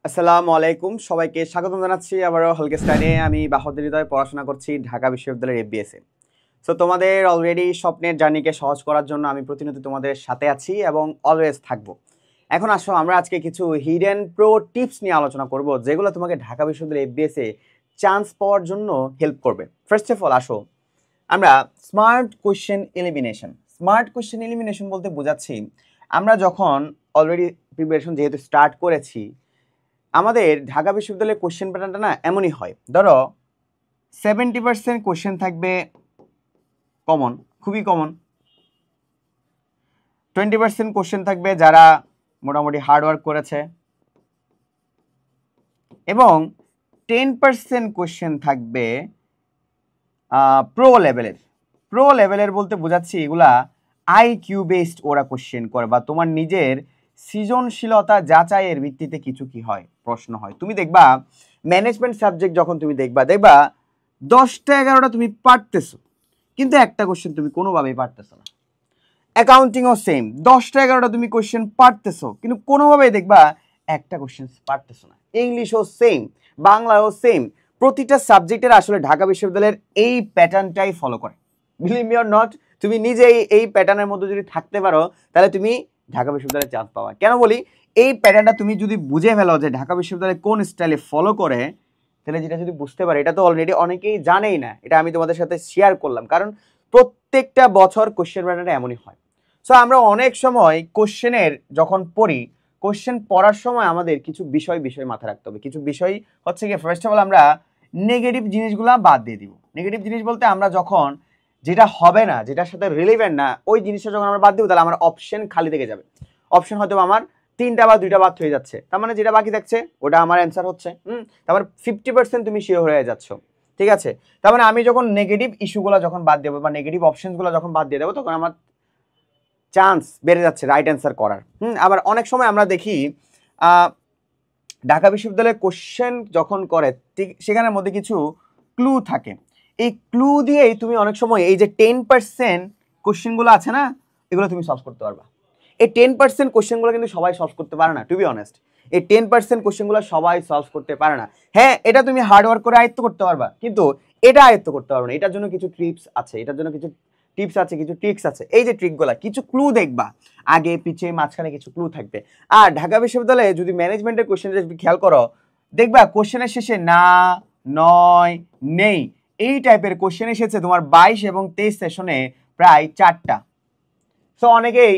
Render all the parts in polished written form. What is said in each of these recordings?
আসসালামু আলাইকুম, সবাইকে স্বাগতম জানাচ্ছি আবারও হলকেস টাইমে। আমি বাহাদুর হৃদয় পড়াশোনা করছি ঢাকা বিশ্ববিদ্যালয়ের এফবিএসে। সো তোমাদের অলরেডি স্বপ্নের জার্নিকে সহজ করার জন্য আমি প্রতিনিয়ত তোমাদের সাথে আছি এবং অলওয়েজ থাকবো। এখন আসো আমরা আজকে কিছু হিডেন প্রো টিপস নিয়ে আলোচনা করব, যেগুলো তোমাকে ঢাকা বিশ্ববিদ্যালয়ের এফবিএসে চান্স পাওয়ার জন্য হেল্প করবে। ফার্স্ট অফ অল আসো আমরা smart question elimination. Smart question elimination বলতে বোঝাচ্ছি আমরা যখন অলরেডি প্রিপারেশন যেহেতু স্টার্ট করেছি, আমাদের ঢাকা বিশ্ববিদ্যালয়ের কোশ্চেন প্যাটার্নটা না এমনই হয়। ধরো 70% কোশ্চেন থাকবে কমন, খুবই কমন। 20% কোশ্চেন থাকবে যারা মোটামুটি হার্ডওয়ার্ক করেছে, এবং 10% কোশ্চেন থাকবে প্রো লেভেলের। প্রো লেভেলের বলতে বোঝাচ্ছি এগুলা আইকিউ বেসড ওরা কোশ্চেন করে, বা তোমার নিজের সৃজনশীলতা যাচাইয়ের ভিত্তিতে কিছু কি হয়, প্রশ্ন হয়। তুমি দেখবা ম্যানেজমেন্ট সাবজেক্ট যখন তুমি দেখবা 10টা 11টা তুমি পারতেছো, কিন্তু একটা কোশ্চেন তুমি কোনোভাবেই পারতেছো না। অ্যাকাউন্টিংও সেম, 10টা 11টা তুমি কোশ্চেন পারতেছো, কিন্তু কোনোভাবেই দেখবা একটা কোশ্চেন পারতেছো না। ইংলিশও সেম, বাংলাও সেম। প্রতিটা সাবজেক্টের আসলে ঢাকা বিশ্ববিদ্যালয়ের এই প্যাটার্নটাই ফলো করে। বিলিভ মি অর নট, তুমি নিজেই এই প্যাটার্নের মধ্যে যদি থাকতে পারো তাহলে তুমি ঢাকা বিশ্ববিদ্যালয়ে চান্স পাওয়া। কেন বলি, এই প্যাটার্নটা তুমি যদি বুঝে ফেলো যে ঢাকা বিশ্ববিদ্যালয় কোন স্টাইলে ফলো করে, তাহলে যেটা যদি বুঝতে পারে, এটা তো অলরেডি অনেকেই জানেই না, এটা আমি তোমাদের সাথে শেয়ার করলাম, কারণ প্রত্যেকটা বছর কোশ্চেন প্যাটার্নটা এমনই হয়। সো আমরা অনেক সময় কোশ্চেনের যখন পড়ি, কোশ্চেন পড়ার সময় আমাদের কিছু বিষয় মাথায় রাখতে হবে। কিছু বিষয় হচ্ছে কি, ফার্স্ট অফ অল আমরা নেগেটিভ জিনিসগুলো বাদ দিয়ে দিব। নেগেটিভ জিনিস বলতে আমরা যখন যেটা হবে না, যেটার সাথে রিলেভেন্ট না, ওই জিনিসটা যখন আমরা বাদ দিব, তাহলে আমার অপশন খালি থেকে যাবে। অপশন হয়তো আমার 3টা বা 2টা বাদ হয়ে যাচ্ছে, তার মানে যেটা বাকি থাকছে ওটা আমার অ্যান্সার হচ্ছে। তারপর 50% তুমি শিওর হয়ে যাচ্ছ, ঠিক আছে। তার মানে আমি যখন নেগেটিভ ইস্যুগুলো যখন বাদ দেবো, বা নেগেটিভ অপশনগুলো যখন বাদ দিয়ে দেবো, তখন আমার চান্স বেড়ে যাচ্ছে রাইট অ্যান্সার করার। আবার অনেক সময় আমরা দেখি ঢাকা বিশ্ববিদ্যালয়ে কোশ্চেন যখন করে, ঠিক সেখানের মধ্যে কিছু ক্লু থাকে। এই ক্লু দিয়েই তুমি অনেক সময় এই যে 10% কোশ্চেনগুলো আছে না, এগুলো তুমি সলভ করতে পারবা। এই 10% কোশ্চেনগুলো কিন্তু সবাই সলভ করতে পারে না, টু বি অনেস্ট। এই 10% কোশ্চেনগুলো সবাই সলভ করতে পারে না। হ্যাঁ, এটা তুমি হার্ডওয়ার্ক করে আয়ত্ত করতে পারবা, কিন্তু এটা আয়ত্ত করতে পারবে না। এটার জন্য কিছু টিপস আছে, কিছু ট্রিক্স আছে। এই যে ট্রিকগুলো, কিছু ক্লু দেখবা, আগে পিছিয়ে মাঝখানে কিছু ক্লু থাকবে। আর ঢাকা বিশ্ববিদ্যালয়ে যদি ম্যানেজমেন্টের কোশ্চেন যদি খেয়াল করো, দেখবা কোশ্চেনের শেষে না, নয়, নেই, এই টাইপের কোশ্চেন এসেছে তোমার 22 এবং 23 সেশনে প্রায় 4টা। সো অনেকেই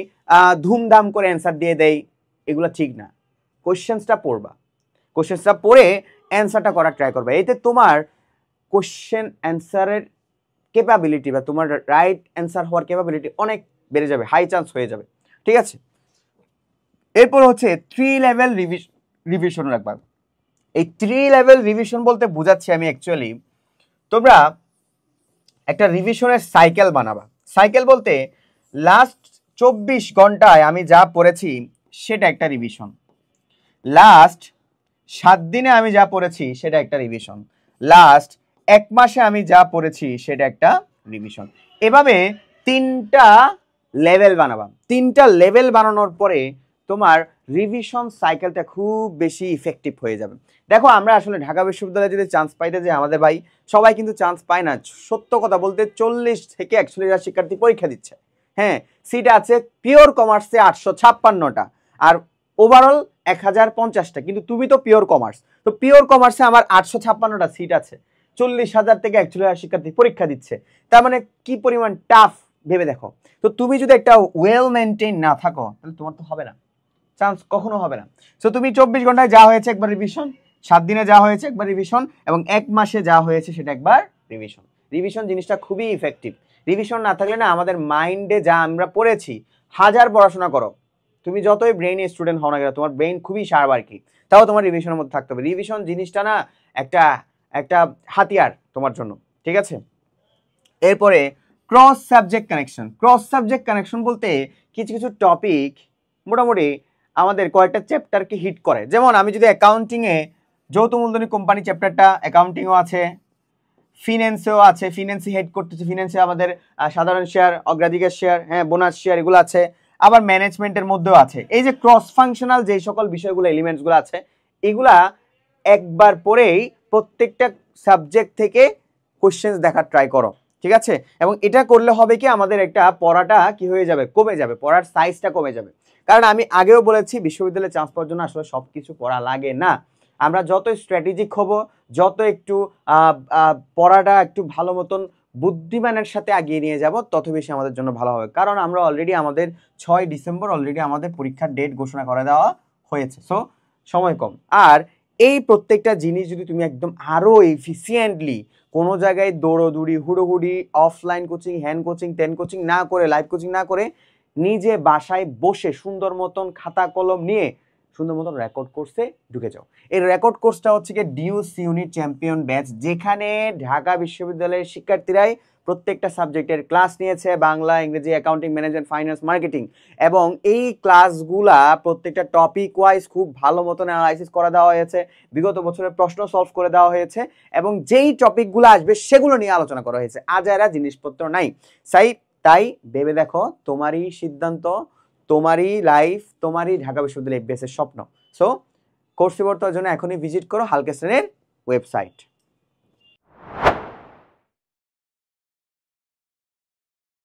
ধুমধাম করে অ্যান্সার দিয়ে দেয়, এগুলো ঠিক না। কোশ্চেন্সটা পড়বা, কোশ্চেন্সটা পড়ে অ্যান্সারটা করার ট্রাই করবে। এতে তোমার কোশ্চেন অ্যান্সারের ক্যাপাবিলিটি বা তোমার রাইট অ্যান্সার হওয়ার ক্যাপাবিলিটি অনেক বেড়ে যাবে, হাই চান্স হয়ে যাবে, ঠিক আছে। এরপর হচ্ছে 3 লেভেল রিভিশন রাখবা। এই 3 লেভেল রিভিশন বলতে বোঝাচ্ছি আমি অ্যাকচুয়ালি, তোমরা একটা রিভিশনের সাইকেল বানাবা। সাইকেল বলতে লাস্ট 24 ঘন্টায় আমি যা পড়েছি সেটা একটা রিভিশন, লাস্ট 7 দিনে আমি যা পড়েছি সেটা একটা রিভিশন, লাস্ট 1 মাসে আমি যা পড়েছি সেটা একটা রিভিশন। এভাবে 3টা লেভেল বানাবা। 3টা লেভেল বানানোর পরে তোমার রিভিশন সাইকেলটা খুব বেশি ইফেক্টিভ হয়ে যাবে। দেখো আমরা আসলে ঢাকা বিশ্ববিদ্যালয়ে যদি চান্স পাইতে যে আমাদের ভাই সবাই কিন্তু চান্স পায় না। সত্য কথা বলতে 40 থেকে 41 শিক্ষার্থী পরীক্ষা দিচ্ছে। হ্যাঁ, সিট আছে পিওর কমার্সে 856টা, আর ওভারঅল 1050টা, কিন্তু তুমি তো পিওর কমার্স। তো পিওর কমার্সে আমার 856টা সিট আছে, 40,000 থেকে 41 শিক্ষার্থী পরীক্ষা দিচ্ছে। তার মানে কি পরিমাণ টাফ ভেবে দেখো। তো তুমি যদি একটা ওয়েল মেনটেন না থাকো, তাহলে তোমার তো হবে না, চান্স কখনো হবে না। সো তুমি 24 ঘন্টায় যা হয়েছে একবার রিভিশন, 7 দিনে যা হয়েছে একবার রিভিশন, এবং 1 মাসে যা হয়েছে সেটা একবার রিভিশন। রিভিশন জিনিসটা খুবই ইফেক্টিভ। রিভিশন না থাকলে না আমাদের মাইন্ডে যা আমরা পড়েছি, হাজার পড়াশোনা করো, তুমি যতই ব্রেইনে স্টুডেন্ট হও না কেন, তোমার ব্রেইন খুবই শার্প আর কি, তাও তোমার রিভিশনের মধ্যে থাকতে হবে। রিভিশন জিনিসটা না একটা একটা হাতিয়ার তোমার জন্য, ঠিক আছে। এরপরে cross subject connection. Cross subject connection বলতে কিছু কিছু টপিক মোটামুটি আমাদের কয়েকটা চ্যাপ্টারকে হিট করে। যেমন আমি যদি অ্যাকাউন্টিংয়ে যৌথ মূলধনী কোম্পানি চ্যাপ্টারটা অ্যাকাউন্টিংও আছে, ফিন্যান্সেও আছে, ফিন্যান্সে হেড করতেছে, ফিন্যান্সে আমাদের সাধারণ শেয়ার, অগ্রাধিকার শেয়ার, হ্যাঁ বোনাস শেয়ার, এগুলো আছে। আবার ম্যানেজমেন্টের মধ্যেও আছে। এই যে ক্রস ফাংশনাল যে সকল বিষয়গুলো এলিমেন্টসগুলো আছে, এগুলা একবার পরেই প্রত্যেকটা সাবজেক্ট থেকে কোশ্চেন্স দেখার ট্রাই করো, ঠিক আছে? এবং এটা করলে হবে কি আমাদের একটা পড়াটা কি হয়ে যাবে, কমে যাবে, পড়ার সাইজটা কমে যাবে। কারণ আমি আগেও বলেছি বিশ্ববিদ্যালয়ে চান্স পাওয়ার জন্য আসলে সব কিছু পড়া লাগে না। আমরা যত স্ট্র্যাটেজিক হব, যত একটু পড়াটা একটু ভালো মতন বুদ্ধিমানের সাথে এগিয়ে নিয়ে যাব, তত বেশি আমাদের জন্য ভালো হবে। কারণ আমরা অলরেডি আমাদের 6 ডিসেম্বর অলরেডি আমাদের পরীক্ষার ডেট ঘোষণা করে দেওয়া হয়েছে, সো সময় কম। আর এই প্রত্যেকটা জিনিস যদি তুমি একদম আরো এফিসিয়েন্টলি কোনো জায়গায় দৌড়োদৌড়ি হুড়োহুড়ি offline coaching hand coaching ten coaching না করে, লাইভ কোচিং না করে, নিজে বাসায় বসে সুন্দর মতন খাতা কলম নিয়ে সুন্দর মতন রেকর্ড কোর্সে ঢুকে যাও। এই রেকর্ড কোর্সটা হচ্ছে কি ডিউস ইউনিট চ্যাম্পিয়ন ব্যাচ, যেখানে ঢাকা বিশ্ববিদ্যালয়ের শিক্ষার্থীরাই প্রত্যেকটা সাবজেক্টের ক্লাস নিয়েছে, বাংলা, ইংরেজি, অ্যাকাউন্টিং, ম্যানেজমেন্ট, ফাইন্যান্স, মার্কেটিং। এবং এই ক্লাসগুলা প্রত্যেকটা টপিক ওয়াইজ খুব ভালো মতন অ্যানালাইসিস করে দেওয়া হয়েছে, বিগত বছরের প্রশ্ন সলভ করে দেওয়া হয়েছে, এবং যেই টপিকগুলো আসবে সেগুলো নিয়ে আলোচনা করা হয়েছে। আজারা জিনিসপত্র নাই। তাই ভেবে দেখো, তোমারই সিদ্ধান্ত, তোমারই লাইফ, তোমারই ঢাকা বিশ্ববিদ্যালয় বেসের স্বপ্ন। সো কোর্সে ভর্তি হওয়ার জন্য এখনই ভিজিট করো হালকেস্টানের ওয়েবসাইট।